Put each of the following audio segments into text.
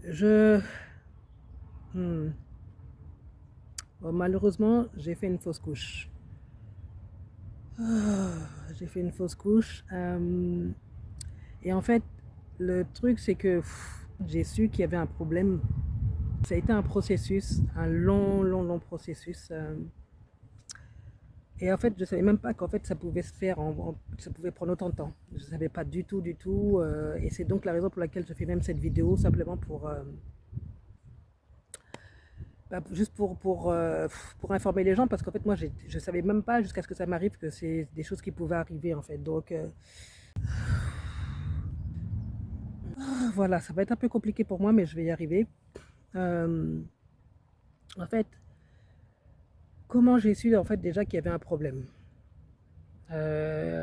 Je, hmm, bon, malheureusement, j'ai fait une fausse couche. Ah, j'ai fait une fausse couche. Et en fait, le truc, c'est que j'ai su qu'il y avait un problème. Ça a été un processus, un long, long, long processus. Et en fait, je ne savais même pas qu'en fait, ça pouvait se faire, ça pouvait prendre autant de temps. Je ne savais pas du tout, du tout. Et c'est donc la raison pour laquelle je fais même cette vidéo, simplement juste pour informer les gens, parce qu'en fait, moi, je ne savais même pas jusqu'à ce que ça m'arrive que c'est des choses qui pouvaient arriver, en fait. Donc, voilà, ça va être un peu compliqué pour moi, mais je vais y arriver. Euh, En fait, comment j'ai su, en fait, déjà qu'il y avait un problème.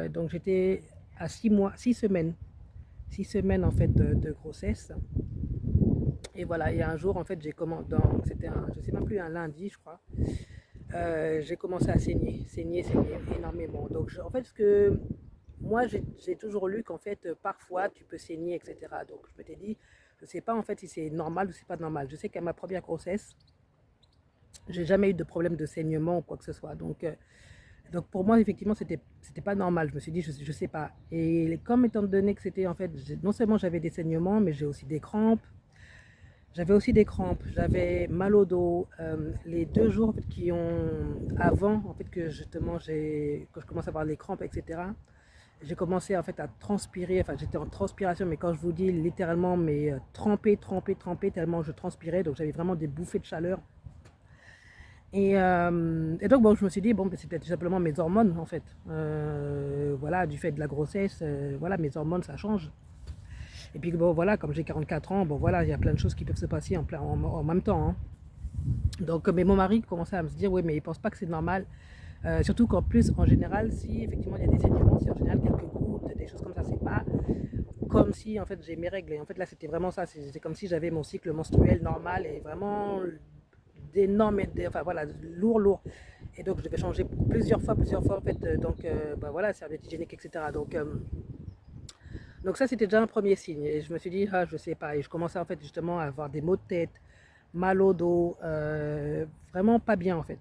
Donc, j'étais à 6 mois, 6 semaines, 6 semaines, en fait, de grossesse. Et voilà, et un jour, en fait, j'ai commencé, c'était je sais même plus, un lundi, je crois. J'ai commencé à saigner énormément. Donc, en fait, moi, j'ai toujours lu qu'en fait, parfois, tu peux saigner, etc. Donc, je m'étais dit, je ne sais pas en fait si c'est normal ou si c'est pas normal. Je sais qu'à ma première grossesse, j'ai jamais eu de problème de saignement ou quoi que ce soit. Donc pour moi, effectivement, c'était pas normal. Je me suis dit, je sais pas. Et comme étant donné que c'était en fait, non seulement j'avais des saignements, mais j'ai aussi des crampes. J'avais aussi des crampes, j'avais mal au dos. Les 2 jours en fait, qui ont avant en fait que justement que je commence à avoir les crampes, etc. J'ai commencé en fait à transpirer. Enfin, j'étais en transpiration, mais quand je vous dis littéralement, mais trempé, trempé, trempé, tellement je transpirais. Donc j'avais vraiment des bouffées de chaleur. Et donc bon, je me suis dit bon, ben, c'est peut-être tout simplement mes hormones en fait. Voilà, du fait de la grossesse, voilà, mes hormones ça change. Et puis bon, voilà, comme j'ai 44 ans, bon voilà, il y a plein de choses qui peuvent se passer en même temps, hein. Donc, mais mon mari commençait à me dire, oui, mais il pense pas que c'est normal. Surtout qu'en plus, en général, si effectivement il y a des saignements, c'est en général quelques gouttes, des choses comme ça, c'est pas comme si en fait j'ai mes règles. Et en fait là, c'était vraiment ça. C'est comme si j'avais mon cycle menstruel normal et vraiment d'énormes, enfin voilà, lourd, lourd. Et donc je devais changer plusieurs fois en fait. Bah, voilà, serviette hygiénique, etc. Donc ça, c'était déjà un premier signe. Et je me suis dit, ah, je sais pas. Et je commençais en fait justement à avoir des maux de tête, mal au dos, vraiment pas bien en fait.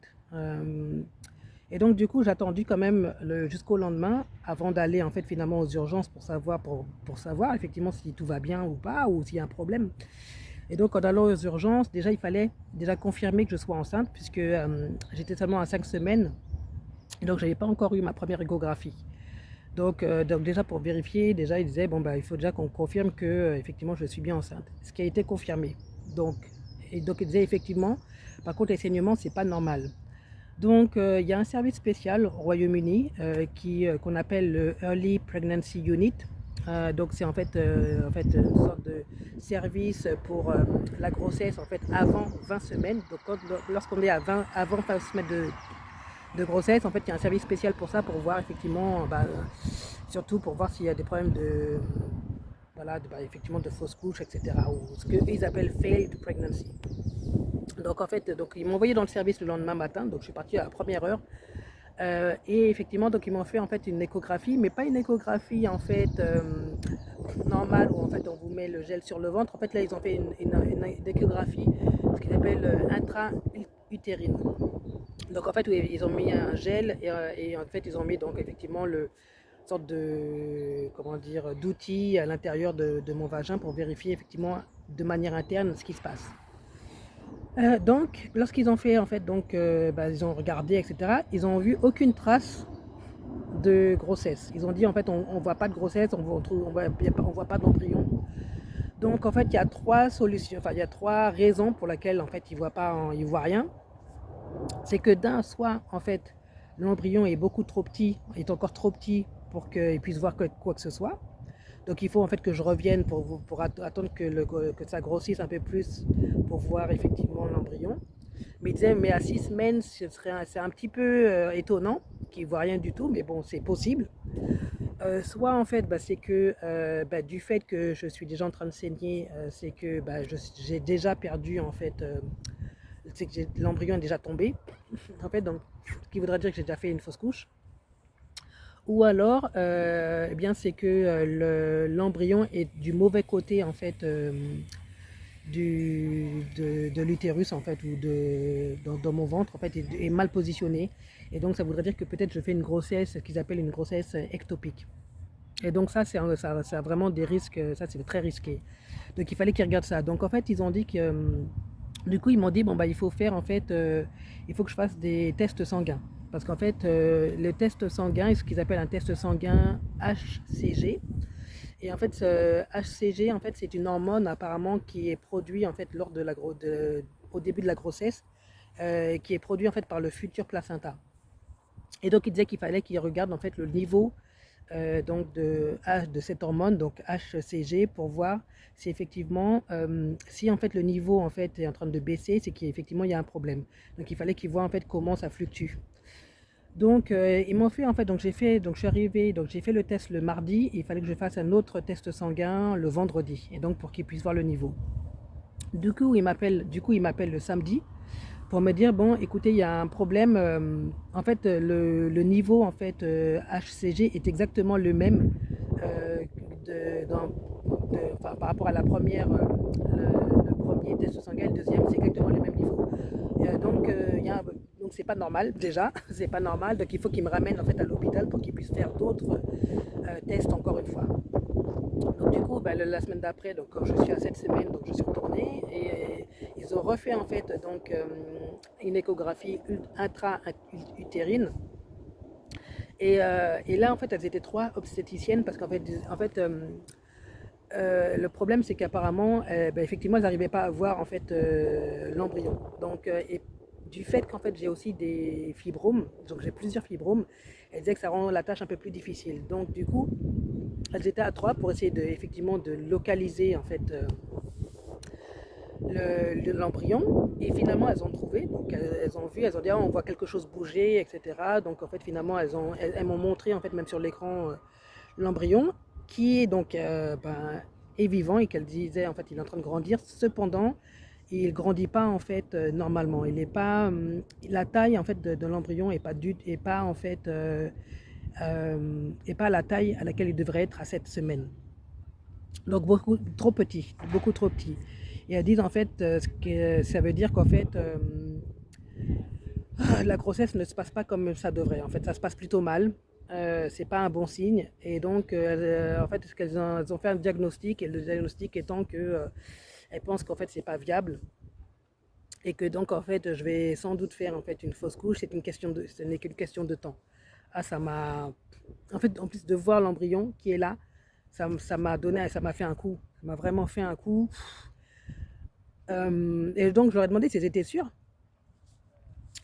Et donc du coup, j'ai attendu quand même jusqu'au lendemain avant d'aller en fait finalement aux urgences pour savoir effectivement si tout va bien ou pas ou s'il y a un problème. Et donc en allant aux urgences, déjà il fallait déjà confirmer que je sois enceinte puisque j'étais seulement à 5 semaines et donc je n'avais pas encore eu ma première échographie. Donc déjà pour vérifier, déjà il disait bon bah il faut déjà qu'on confirme que effectivement je suis bien enceinte. Ce qui a été confirmé. Donc donc il disait effectivement, par contre les saignements c'est pas normal. Donc il y a un service spécial au Royaume-Uni qu'on appelle le Early Pregnancy Unit. Donc c'est en fait une sorte de service pour la grossesse en fait avant 20 semaines. Donc lorsqu'on est à 20 avant 20 semaines de grossesse, en fait, il y a un service spécial pour ça, pour voir effectivement, surtout pour voir s'il y a des problèmes voilà, effectivement, de fausses couches, etc. Ou ce qu'ils appellent failed pregnancy. Donc en fait, donc ils m'ont envoyé dans le service le lendemain matin, donc je suis partie à la première heure. Et effectivement, donc ils m'ont fait en fait une échographie, mais pas une échographie en fait normale où en fait on vous met le gel sur le ventre. En fait là ils ont fait une échographie, ce qu'ils appellent intra-utérine. Donc en fait, oui, ils ont mis un gel et en fait, ils ont mis donc effectivement le sorte de comment dire d'outil à l'intérieur de mon vagin pour vérifier effectivement de manière interne ce qui se passe. Donc, lorsqu'ils ont fait en fait ils ont regardé etc. Ils ont vu aucune trace de grossesse. Ils ont dit en fait on voit pas de grossesse, on voit pas d'embryon. Donc en fait il y a trois solutions, enfin il y a trois raisons pour lesquelles en fait ils voient rien. C'est que d'un, soit en fait l'embryon est beaucoup trop petit, est encore trop petit pour qu'il puisse voir quoi que ce soit. Donc il faut en fait que je revienne pour attendre que ça grossisse un peu plus pour voir effectivement l'embryon. Mais il disait, mais à 6 semaines, c'est un petit peu étonnant, qu'il ne voit rien du tout, mais bon, c'est possible. Soit en fait, c'est que du fait que je suis déjà en train de saigner, c'est que j'ai déjà perdu en fait, c'est que l'embryon est déjà tombé. En fait, donc, ce qui voudrait dire que j'ai déjà fait une fausse couche. Ou alors, c'est que l'embryon est du mauvais côté en fait de l'utérus en fait, ou dans mon ventre en fait, est mal positionné. Et donc ça voudrait dire que peut-être je fais une grossesse qu'ils appellent une grossesse ectopique. Et donc ça a vraiment des risques, ça c'est très risqué. Donc il fallait qu'ils regardent ça. Donc en fait ils ont dit que, du coup ils m'ont dit bon bah il faut faire en fait, il faut que je fasse des tests sanguins. Parce qu'en fait le test sanguin est ce qu'ils appellent un test sanguin HCG. Et en fait ce HCG en fait c'est une hormone apparemment qui est produite en fait au début de la grossesse, qui est produit en fait par le futur placenta. Et donc il disait qu'il fallait qu'ils regardent en fait le niveau donc de cette hormone, donc HCG, pour voir si effectivement, si en fait le niveau en fait est en train de baisser, c'est qu'effectivement il y a un problème. Donc il fallait qu'ils voient en fait comment ça fluctue. Donc ils m'ont fait en fait, donc je suis arrivé, donc j'ai fait le test le mardi, il fallait que je fasse un autre test sanguin le vendredi, et donc pour qu'ils puissent voir le niveau. Il m'appelle le samedi pour me dire bon écoutez il y a un problème, en fait le niveau en fait HCG est exactement le même, enfin, par rapport à la première, le premier test sanguin et le deuxième c'est exactement le même niveau. Donc c'est pas normal déjà, c'est pas normal, donc il faut qu'ils me ramènent en fait à l'hôpital pour qu'ils puissent faire d'autres tests encore une fois. Donc du coup, la semaine d'après, donc quand je suis à cette semaine, donc je suis retournée et ils ont refait en fait donc une échographie intra-utérine. Et là en fait elles étaient trois obstétriciennes parce le problème c'est qu'apparemment effectivement elles n'arrivaient pas à voir en fait l'embryon. Donc et du fait qu'en fait j'ai aussi des fibromes, donc j'ai plusieurs fibromes, elles disaient que ça rend la tâche un peu plus difficile. Donc du coup elles étaient à trois pour essayer effectivement de localiser en fait l'embryon, et finalement elles ont trouvé, donc elles ont vu, elles ont dit ah, on voit quelque chose bouger, etc. Donc en fait finalement elles m'ont montré en fait même sur l'écran l'embryon qui est donc est vivant, et qu'elle disait en fait il est en train de grandir. Cependant il grandit pas en fait normalement, il n'est pas la taille en fait de l'embryon est pas en fait et pas la taille à laquelle il devrait être à cette semaine. Donc beaucoup trop petit. Et elles disent en fait ce que ça veut dire qu'en fait la grossesse ne se passe pas comme ça devrait. En fait, ça se passe plutôt mal. C'est pas un bon signe. Et donc, en fait, elles ont fait un diagnostic, et le diagnostic étant que elles pensent qu'en fait c'est pas viable, et que donc en fait je vais sans doute faire en fait une fausse couche. Ce n'est qu'une question de temps. Ah, ça m'a, en fait, en plus de voir l'embryon qui est là, ça m'a fait un coup. Ça m'a vraiment fait un coup. Et donc je leur ai demandé si elles étaient sûres.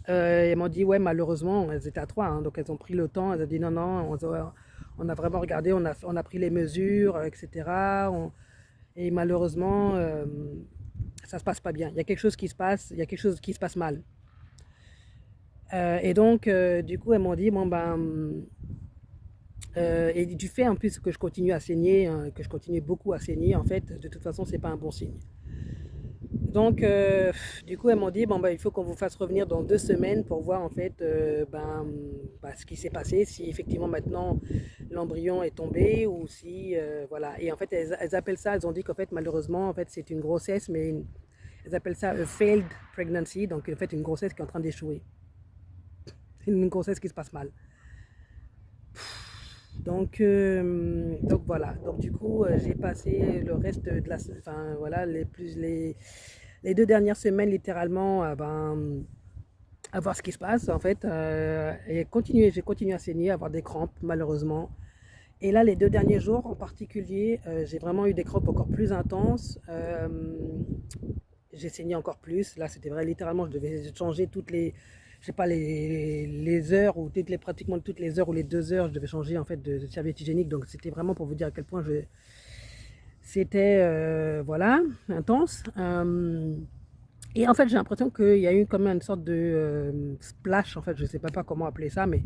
Elles m'ont dit ouais, malheureusement elles étaient à trois, hein, donc elles ont pris le temps. Elles ont dit non non, on a vraiment regardé, on a pris les mesures, etc. Et malheureusement ça se passe pas bien. Il y a quelque chose qui se passe, il y a quelque chose qui se passe mal. Et donc du coup elles m'ont dit bon et du fait en plus que je continue à saigner, hein, que je continue beaucoup à saigner, en fait, de toute façon, c'est pas un bon signe. Donc, du coup, elles m'ont dit, bon, il faut qu'on vous fasse revenir dans 2 semaines pour voir, en fait, ce qui s'est passé, si effectivement maintenant l'embryon est tombé, ou si, voilà. Et en fait, elles appellent ça, elles ont dit qu'en fait, malheureusement, en fait, c'est une grossesse, mais elles appellent ça a failed pregnancy, donc en fait, une grossesse qui est en train d'échouer. Une grossesse qui se passe mal. Donc voilà. Donc du coup, j'ai passé le reste de enfin voilà, les 2 dernières semaines littéralement à voir ce qui se passe en fait, et j'ai continué à saigner, à avoir des crampes malheureusement. Et là, les 2 derniers jours en particulier, j'ai vraiment eu des crampes encore plus intenses. J'ai saigné encore plus. Là, c'était vrai, littéralement, je devais changer je sais pas, les heures, ou pratiquement toutes les heures ou les 2 heures, je devais changer en fait de serviette hygiénique. Donc c'était vraiment pour vous dire à quel point c'était voilà, intense. Et en fait, j'ai l'impression qu'il y a eu comme une sorte de splash, en fait, je ne sais pas comment appeler ça, mais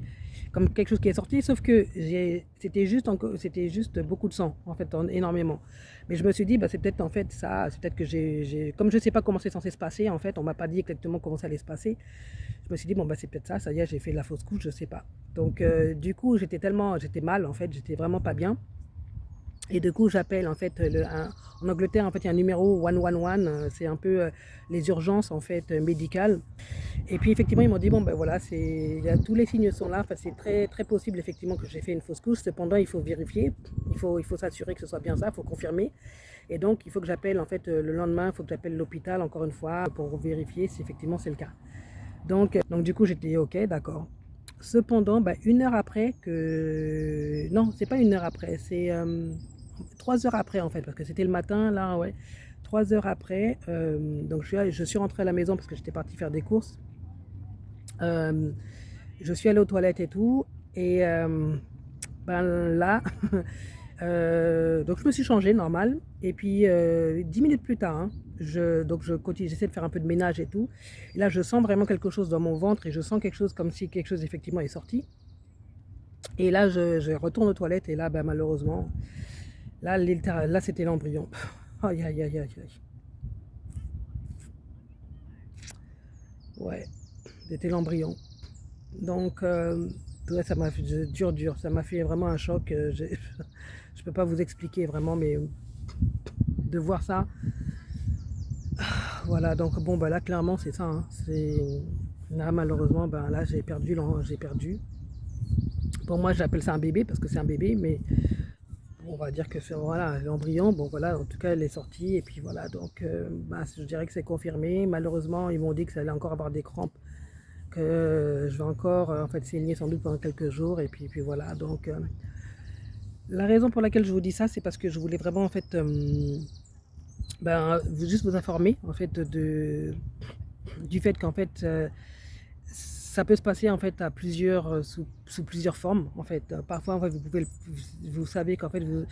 comme quelque chose qui est sorti, sauf que c'était juste beaucoup de sang, en fait, énormément. Mais je me suis dit, c'est peut-être en fait ça, c'est peut-être que comme je ne sais pas comment c'est censé se passer, en fait, on m'a pas dit exactement comment ça allait se passer. Je me suis dit, c'est peut-être ça y est, j'ai fait la fausse couche, je sais pas. Donc, du coup, j'étais mal, en fait, j'étais vraiment pas bien. Et du coup, j'appelle en fait, en Angleterre, en fait, il y a un numéro 111, c'est un peu les urgences en fait médicales. Et puis effectivement, ils m'ont dit bon ben voilà, tous les signes sont là. Enfin, c'est très très possible effectivement que j'ai fait une fausse couche. Cependant, il faut vérifier, il faut s'assurer que ce soit bien ça, il faut confirmer. Et donc, il faut que j'appelle en fait le lendemain, il faut que j'appelle l'hôpital encore une fois pour vérifier si effectivement c'est le cas. Donc du coup, j'étais dit ok, d'accord. Cependant, bah, une heure après que... Non, c'est pas une heure après, c'est 3 heures après en fait, parce que c'était le matin, là, ouais. 3 heures après, donc je suis rentrée à la maison parce que j'étais partie faire des courses. Euh, je suis allée aux toilettes et tout, et ben là, donc je me suis changée, normal, et puis 10 minutes plus tard, hein, donc je continue, j'essaie de faire un peu de ménage et tout, et là je sens vraiment quelque chose dans mon ventre, et je sens quelque chose comme si quelque chose effectivement est sorti, et là je retourne aux toilettes, et là ben, malheureusement, là c'était l'embryon. Aïe aïe aïe aïe aïe. Ouais, c'était l'embryon. Donc, ouais, ça m'a fait dur, ça m'a fait vraiment un choc. Je peux pas vous expliquer vraiment, mais de voir ça, voilà. Donc bon, bah là clairement c'est ça, hein. C'est là malheureusement, ben là j'ai perdu. Pour moi, j'appelle ça un bébé parce que c'est un bébé, mais on va dire que c'est voilà l'embryon. Bon voilà, en tout cas elle est sortie et puis voilà. Donc, bah, je dirais que c'est confirmé. Malheureusement, ils m'ont dit que ça allait encore avoir des crampes, que je vais encore en fait saigner sans doute pendant quelques jours et puis voilà. Donc la raison pour laquelle je vous dis ça, c'est parce que je voulais vraiment en fait ben, juste vous informer en fait du fait qu'en fait ça peut se passer en fait à plusieurs sous plusieurs formes en fait. Parfois en fait, vous savez qu'en fait il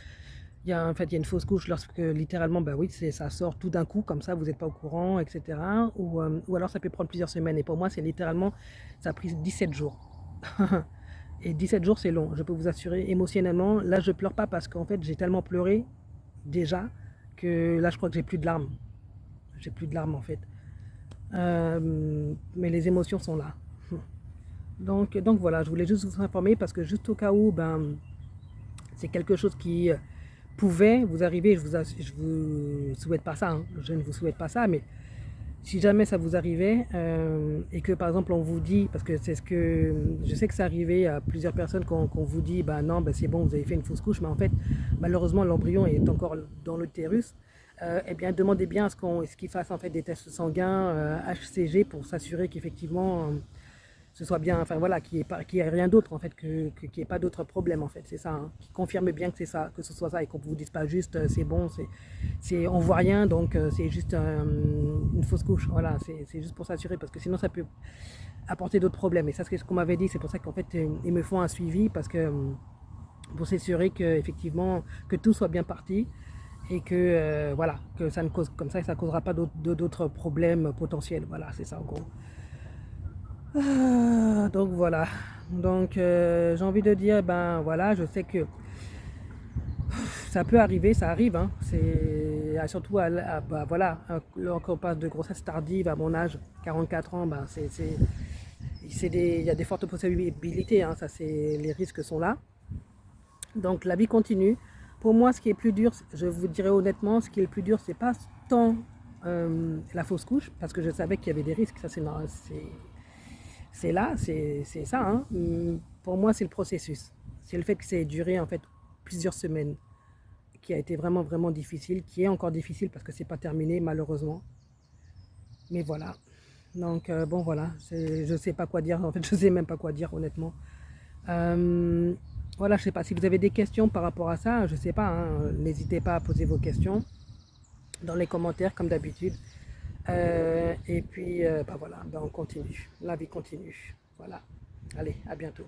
y a une fausse couche lorsque littéralement bah oui ça sort tout d'un coup comme ça vous n'êtes pas au courant, etc. Ou alors ça peut prendre plusieurs semaines et pour moi c'est littéralement ça a pris 17 jours. Et 17 jours c'est long, je peux vous assurer émotionnellement. Là je pleure pas parce qu'en fait j'ai tellement pleuré déjà que là je crois que j'ai plus de larmes. J'ai plus de larmes en fait. Mais les émotions sont là. Donc voilà, je voulais juste vous informer parce que juste au cas où, ben, c'est quelque chose qui pouvait vous arriver. Je vous souhaite pas ça, hein, je ne vous souhaite pas ça, mais si jamais ça vous arrivait et que par exemple on vous dit, parce que c'est ce que je sais que c'est arrivé à plusieurs personnes qu'on vous dit, ben non, ben c'est bon, vous avez fait une fausse couche, mais en fait malheureusement l'embryon est encore dans l'utérus. Eh bien demandez bien à ce qu'il fasse en fait des tests sanguins HCG pour s'assurer qu'effectivement ce soit bien, enfin voilà, qu'il y ait rien d'autre en fait, qu'il n'y ait pas d'autres problèmes en fait, c'est ça, hein, qui confirme bien que c'est ça, que ce soit ça et qu'on ne vous dise pas juste c'est bon, on voit rien donc c'est juste une fausse couche, voilà, c'est juste pour s'assurer parce que sinon ça peut apporter d'autres problèmes et ça c'est ce qu'on m'avait dit, c'est pour ça qu'en fait ils me font un suivi parce que pour s'assurer que effectivement que tout soit bien parti et que voilà, que ça ne cause comme ça causera pas d'autres problèmes potentiels, voilà, c'est ça en gros. Donc voilà. Donc j'ai envie de dire, ben voilà, je sais que ça peut arriver, ça arrive, hein. C'est surtout bah, voilà, quand on parle de grossesse tardive à mon âge, 44 ans, ben il y a des fortes possibilités, hein, ça c'est les risques sont là. Donc la vie continue. Pour moi, ce qui est plus dur, je vous dirais honnêtement, ce qui est le plus dur, c'est pas tant la fausse couche, parce que je savais qu'il y avait des risques, ça c'est là, c'est ça, hein. Pour moi, c'est le processus. C'est le fait que ça ait duré en fait plusieurs semaines, qui a été vraiment vraiment difficile, qui est encore difficile parce que c'est pas terminé malheureusement. Mais voilà. Donc bon voilà, je sais pas quoi dire. En fait, je sais même pas quoi dire honnêtement. Euh, voilà, je sais pas si vous avez des questions par rapport à ça. Je sais pas, hein, n'hésitez pas à poser vos questions dans les commentaires comme d'habitude. Et puis, bah voilà, bah on continue. La vie continue. Voilà. Allez, à bientôt.